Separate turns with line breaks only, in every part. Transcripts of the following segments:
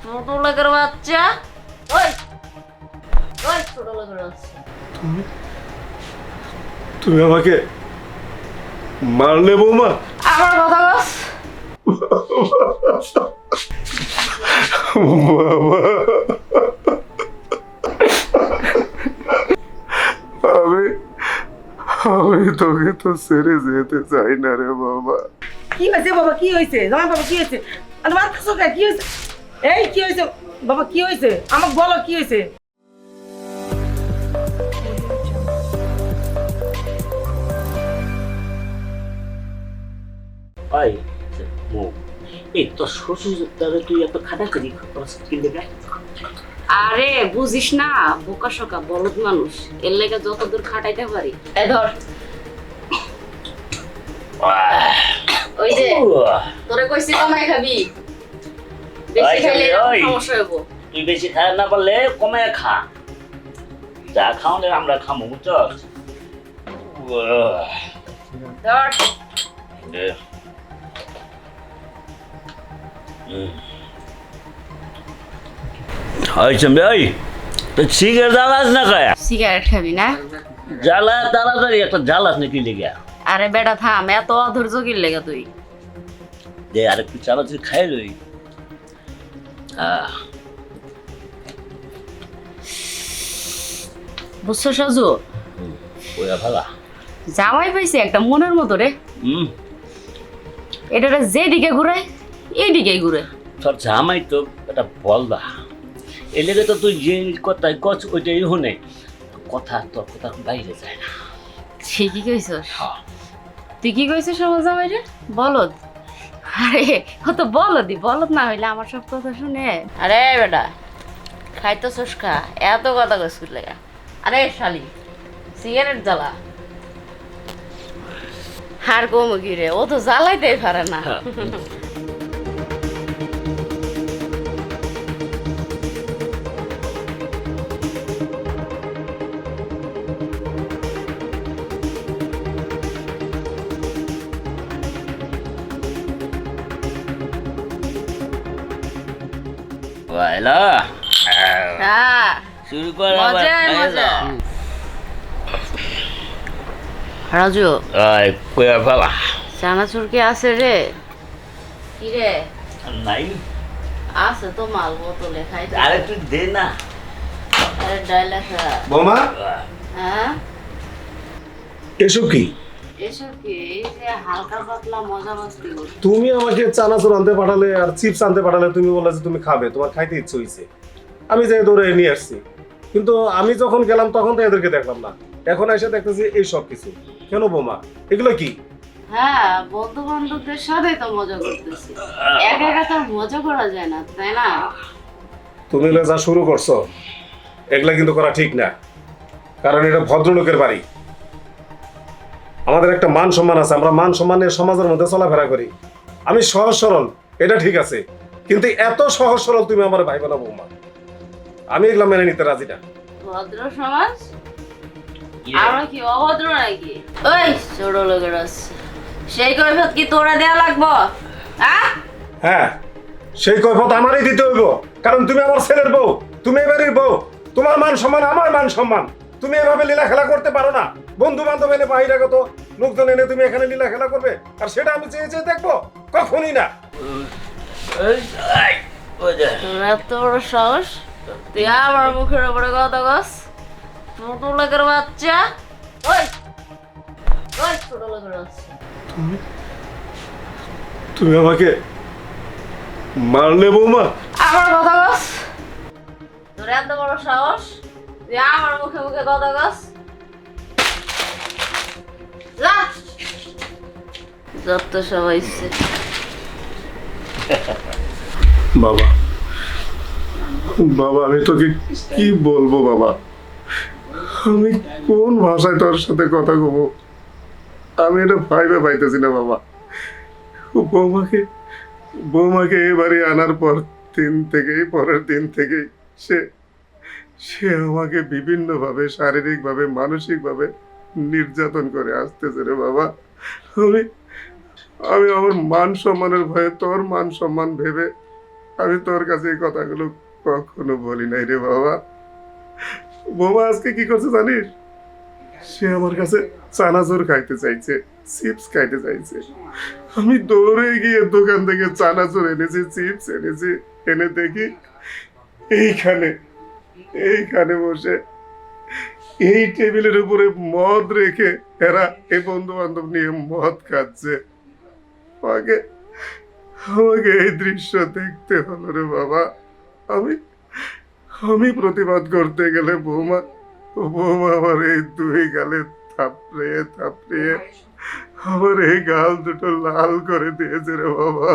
ছোট লোকের বাচ্চা। ওই ওই ছোট লোকের বাচ্চা,
তুমি তুমি আমাকে মারলে বৌমা?
আমার কথা বস।
বাবা, আমি আমি তোকে তো ছেড়ে যেতে চাই না রে বাবা।
কি হয়েছে বাবা, কি হয়েছে? জামাই বাবা কি হয়েছে? আর মাথা চোখে কি হয়েছে? এই কি হয়েছে বাবা, কি হয়েছে? আমাকে বলো কি হয়েছে?
ওই এই তোর শ্বশুর দ্বারা তুই এত খাটাখাটি খরচ কিনতে গেল?
আরে বুঝিস না, বোকা শোকা বলদ মানুষ, এর লেগে যত দূর খাটাইতে পারি। এই ধর, ওই যে তোরে কইছি কমাই খাবি, বেশি খাইলে সমস্যা হইব।
তুই বেশি খায় না পারলে কমে খা, যা খাওয়ালে আমরা খামো, বুঝছস?
ধর
সিগারেট জ্বালাস না খায়?
সিগারেট খাবি না?
জ্বালা তাড়াতাড়ি একটা জ্বালাস না কি লেগে?
আরে বেটা থাম, এত অধৈর্য কি লেগে তুই?
দে আরেকটু চালাচি খাই লই।
বুঝছো সাজু,
ওয়া ভালা
জামাই পাইছে একটা মনের মতো রে। এটা যেদিকে ঘুরে এইদিকেই ঘুরে।
তোর জামাই তো একটা বলদা, এ লেগে তো তুই যে কথাই কচ ওইটাই শুনে, কথা তোর কথা বাইরে যায় না।
ঠিকই কইছস। তুই কি কইছিস আমার জামাই রে? বলদ? আরে ও তো বলদই, বলদ না হইলে আমার সব কথা শুনে। আরে বেটা খাইতেছস খা, এত কথা কইছিস লাগা। আরে শালি সিগারেট জ্বালা। আর কম কি রে, ও তো জ্বালাইতেই পারে না।
হ্যালো,
হ্যাঁ
শুরু কর।
মজা মজা। রাজু
কয়া ফেলা
চানাচুর কি আছে রে? কি রে
নাই?
আছে তো, মাল বোতলে খাইতে।
আরে তুই দে না।
আরে ডাইলা খা।
বৌমা,
হ্যাঁ
এসব কি?
এসব কি? এই যে হালকা পাতলা মজা মাস্তি করছি।
তুমি আমাকে চানাচুর আনতে পাঠালে আর চিপস আনতে পাঠালে, তুমি বললে যে তুমি খাবে, তোমার খাইতে ইচ্ছে হয়েছে, আমি যাই দৌড়ে নিয়ে আসছি। কিন্তু আমি যখন গেলাম তখন তো এদেরকে দেখলাম না, এখন এসে দেখতেছি এই সব কিছু। কেন বৌমা, এগুলো কি?
হ্যাঁ বন্ধু বান্ধবদের সাথে তো মজা করতেছি, একা একা তো আর মজা করা যায় না, তাই না?
তুমি যা শুরু করছো এগুলা কিন্তু করা ঠিক না, কারণ এটা ভদ্রলোকের বাড়ি। আমাদের একটা মান সম্মান আছে, আমরা মান সম্মানের সমাজের মধ্যে চলাফেরা করি। আমি সহজ সরল, এটা ঠিক আছে, কিন্তু এত সহজ সরল তুমি আমার ভাইবে না বৌমা, আমি এগুলা মেনে নিতে রাজি না।
ভদ্র সমাজ? আমরা কি অভদ্র নাকি? ওই ছোট লোকের আছে, সেই কৈফিয়ত কি তোরা দেয়া লাগবো?
হ্যাঁ, সেই কৈফিয়ত আমারই দিতে হইব, কারণ তুমি আমার ছেলের বউ, তুমি এবারের বউ, তোমার মান সম্মান আমার মান সম্মান। তুমি এভাবে লীলা খেলা করতে পারো না। বন্ধু বান্ধব এনে বহিরাগত লোকজন এনে তুমি এখানে লীলা খেলা করবে, আর সেটা আমি চেয়ে চেয়ে দেখবো? কখনই না।
তোরা তোর সাহস, তুই আমার মুখের উপরে কথা কস? ছোট লোকের বাচ্চা। ওই ওই ছোট লোকের বাচ্চা,
তুমি আমাকে মারলে বৌমা?
আমার কথা কস? তোর এত বড় সাহস, তুই আমার মুখে মুখে কথা কস? যা, যত সবাই ইচ্ছে।
বাবা, বাবা আমি তোকে কি বলবো বাবা, আমি কোন ভাষায় তোর সাথে কথা কব, আমি এটা ভাইবে পাইতেছি না বাবা। বৌমাকে বৌমাকে এবারে আনার পরের দিন থেকেই সে সে আমাকে বিভিন্নভাবে শারীরিকভাবে মানসিকভাবে নির্যাতন করে আসতেছে রে বাবা। আমি আমি আমার মান সম্মানের ভয়ে, তোর মান সম্মান ভেবে আমি তোর কাছে এই কথাগুলো কখনো বলি নাই রে বাবা। বৌমা আজকে কি করছে জানিস? সে আমার কাছে চানাচুর খাইতে চাইছে, চিপস খাইতে চাইছে। আমি দৌড়ে গিয়ে দোকান থেকে চানাচুর এনেছি, চিপস এনেছি, এনে দেখি এইখানে এইখানে বসে এই টেবিলের উপরে মদ রেখে এরা এই বন্ধু বান্ধব নিয়ে মদ খাচ্ছে। আমাকে আমাকে এই দৃশ্য দেখতে হলো রে বাবা। আমি আমি প্রতিবাদ করতে গেলে বৌমা বৌমা আমার এই দুই গালে থাপড়িয়ে থাপড়িয়ে আমার এই গাল দুটো লাল করে দিয়েছে রে বাবা,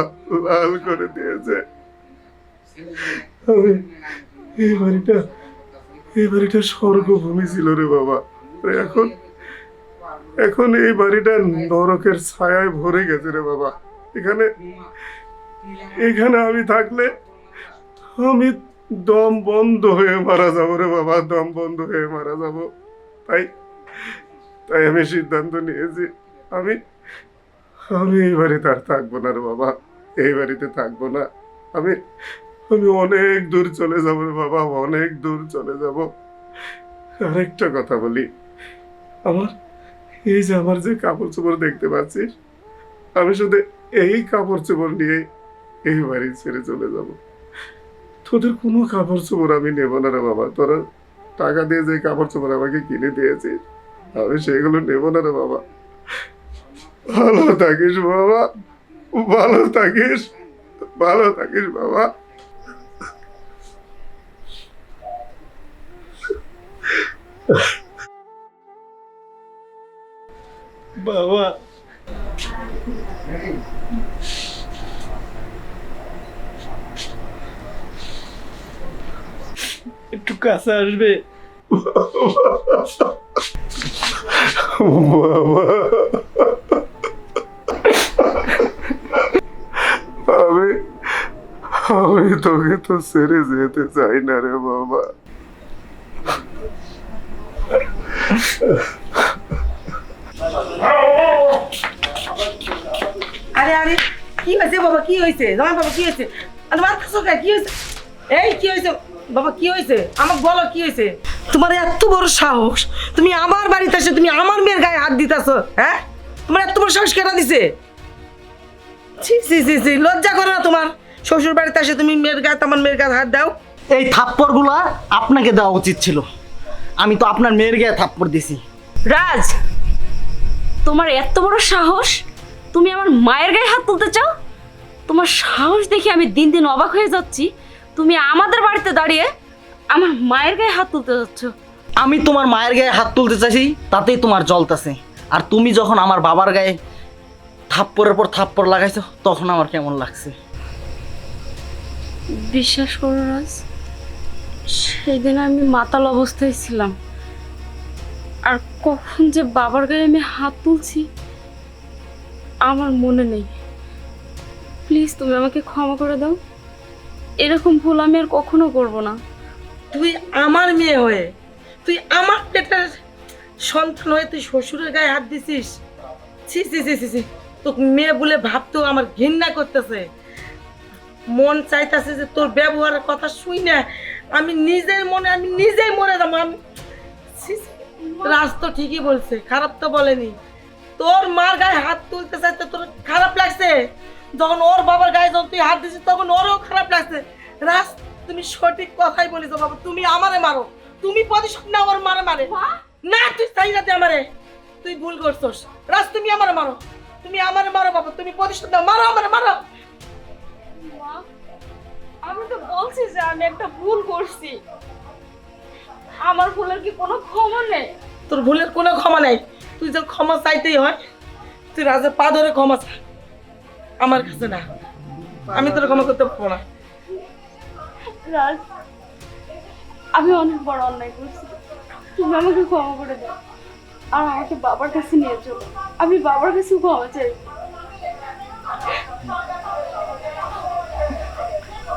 লাল করে দিয়েছে। আমি এই বাড়িটা স্বর্গভূমি ছিল রে বাবা। এখন এখন এই বাড়িটা নরকের ছায়ায় ভরে গেছে রে বাবা। এখানে এখানে আমি থাকলে আমি দম বন্ধ হয়ে মারা যাবো রে বাবা, দম বন্ধ হয়ে মারা যাবো। তাই তাই আমি সিদ্ধান্ত নিয়েছি আমি আমি এই বাড়িতে আর থাকবো না রে বাবা, এই বাড়িতে থাকবো না। আমি আমি অনেক দূর চলে যাবো রে বাবা, অনেক দূর চলে যাব। আরেকটা কথা বলি, আমার এই যে আমার যে কাপড় চোপড় দেখতে পাচ্ছিস, আমি শুধু এই কাপড় চোপড় নিয়ে এই বাড়ি ছেড়ে চলে যাব। তোদের কোনো কাপড় চোপড় আমি নেবো না রে বাবা। তোরা টাকা দিয়ে যে কাপড় চোপড় আমাকে কিনে দিয়েছিস, আমি সেগুলো নেবো না রে বাবা। ভালো থাকিস বাবা, ভালো থাকিস, ভালো থাকিস বাবা।
বাবা, একটু কাছে আসবে?
বাবা, আমি আমি তোকে তো ছেড়ে যেতে চাই না রে বাবা।
আরে আরে কি হয়েছে বাবা, কি হয়েছে? জামাই বাবা কি হয়েছে? আরে মারতেছো কে? কি হয়েছে? এই কি হয়েছে বাবা, কি হয়েছে? আমাকে বলো কি হয়েছে? তোমার এত বড় সাহস, তুমি আমার বাড়িতে এসে তুমি আমার মেয়ের গায়ে হাত দিতেছো? হ্যাঁ, তোমার এত বড় সাহস কেনা দিছে? ছি ছি ছি ছি, লজ্জা করে না তোমার? শ্বশুর বাড়িতে এসে তুমি মেয়ের গায়ে, আমার মেয়ের গায়ে হাত দাও?
এই থাপ্পড়গুলা আপনাকে দেওয়া উচিত ছিল। আমি তো আপনার মেয়ের গায়ে থাপ্পড় দিছি।
রাজ, তোমার এত বড় সাহস, তুমি আমার মায়ের গায়ে হাত তুলতে চাও? তোমার সাহস দেখে আমি দিন দিন অবাক হয়ে যাচ্ছি। তুমি আমাদের বাড়িতে দাঁড়িয়ে আমার মায়ের গায়ে হাত তুলতে যাচ্ছ।
আমি তোমার মায়ের গায়ে হাত তুলতে চাইছি, তাতেই তোমার জ্বলতেছে। আর তুমি যখন আমার বাবার গায়ে থাপ্পড়ের পর থাপ্পড় লাগাইছো, তখন আমার কেমন লাগছে।
বিশ্বাস করো রাজ, সেদিন আমি মাতাল অবস্থায় ছিলাম, আর কখন যে বাবার গায়ে আমি হাত তুলছি আমার মনে নেই। প্লিজ তুমি আমাকে ক্ষমা করে দাও, এরকম ভুল আমি আর কখনো করব না।
তুই আমার মেয়ে হয়ে, তুই আমার পেটের সন্তান হয়ে তুই শ্বশুরের গায়ে হাত দিছিস? ছি ছি ছি ছি ছি, তোকে মেয়ে বলে ভাবতেও আমার ঘৃণা করতেছে। মন চাইতেছে যে তোর ব্যবহারের কথা শুই না আমি নিজের মনে আমি নিজেই মরে যাবো। আমি ছি ছি, রাজ তো ঠিকই বলছে, খারাপ তো বলেনি। তোর মার গায়ে হাত তুলতে চাইতে তোর খারাপ লাগছে, যখন ওর বাবার গায়ে যখন তুই হাত দিছিস তখন ওরও খারাপ লাগছে। রাজ, তুমি সঠিক কথাই বলেছো বাবা, তুমি আমারে মারো, তুমি প্রতিশোধ না ওর মারে মারে না, তুই চাই না আমারে, তুই ভুল করছস। রাজ, তুমি আমারে মারো, তুমি আমারে মারো বাবা, তুমি প্রতিশোধ নাও, মারো আমারে মারো।
আমি তো বলছি যে আমি একটা ভুল করছি, আমার ভুলের কি কোনো ক্ষমা নেই?
তোর ভুলের কোনো ক্ষমা নাই, তুই যে ক্ষমা চাইতেই হয় তুই রাজের পা ধরে ক্ষমা চা, আমার কাছে না। আমি তোর ক্ষমা করতে পারবো না।
রাজ, আমি অনেক বড় অন্যায় করছি, তুমি আমাকে ক্ষমা করে দাও আর আমাকে বাবার কাছে নিয়ে চলো, আমি বাবার কাছে ক্ষমা চাই।